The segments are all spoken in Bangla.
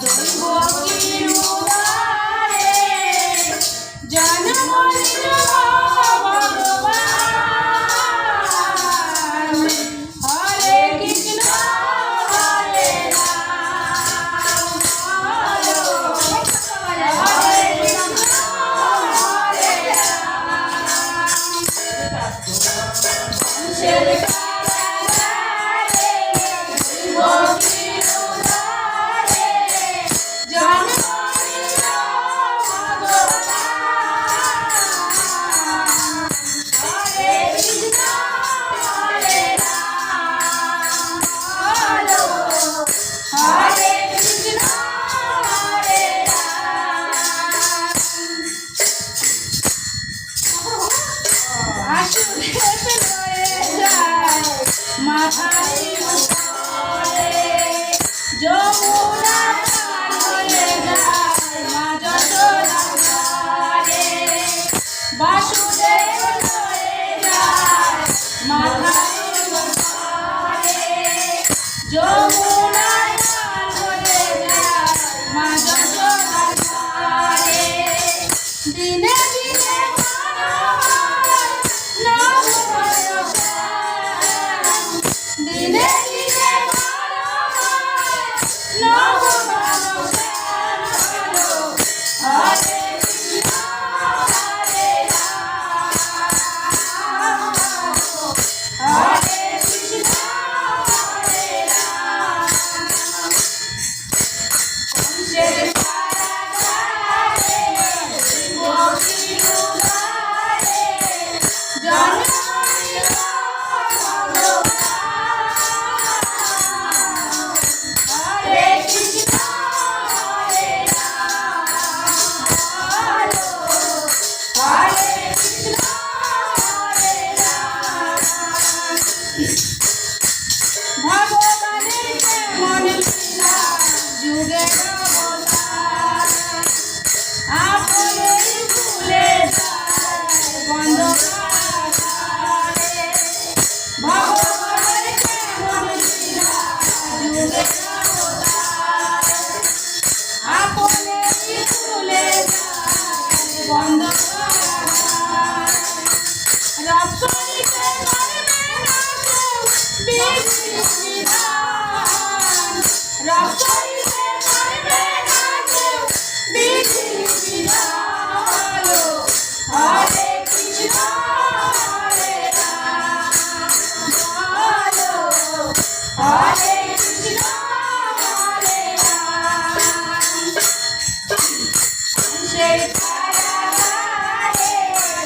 দৈব কিরুদারে জন্ম নিল ভগবান। হরে কৃষ্ণ হরে রাম হরে কৃষ্ণ হরে রাম। মাথারি উপরে যমুনা পার হয়ে যায় মা যশোদা ঘরে। বাসুদেব হয়ে যায় মাথারি উপরে যমুনা পার হয়ে যায় মা যশোদা ঘরে। দিনে দিনে দিনে দিনে হরে কৃষ্ণ হরে রাম হরে কৃষ্ণ হরে রাম। কংসের কারাগারে দৈব কিরুদারে জন্ম নিল ভগবানের কেমন লীলা যুগের অবতার। আপনের খুলে যায় বন্ধ কারাগারে। ভগবানের কেমন লীলা যুগের অবতার। আপনের খুলে যায় বন্ধ কারাগার। রব করিতে পারবে না কেউ বিধি বিধান। রব করিতে পারবে না কেউ বিধি বিধান। হরে কৃষ্ণ হরে রাম হরে কৃষ্ণ হরে রাম। সেই কারাগারে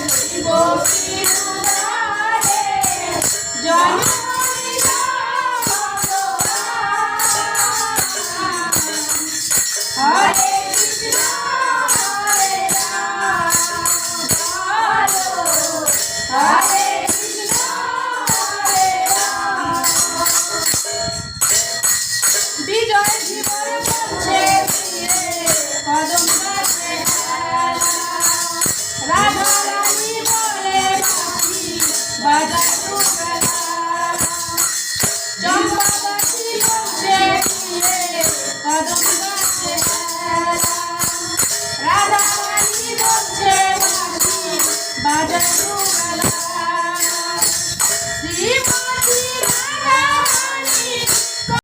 দৈব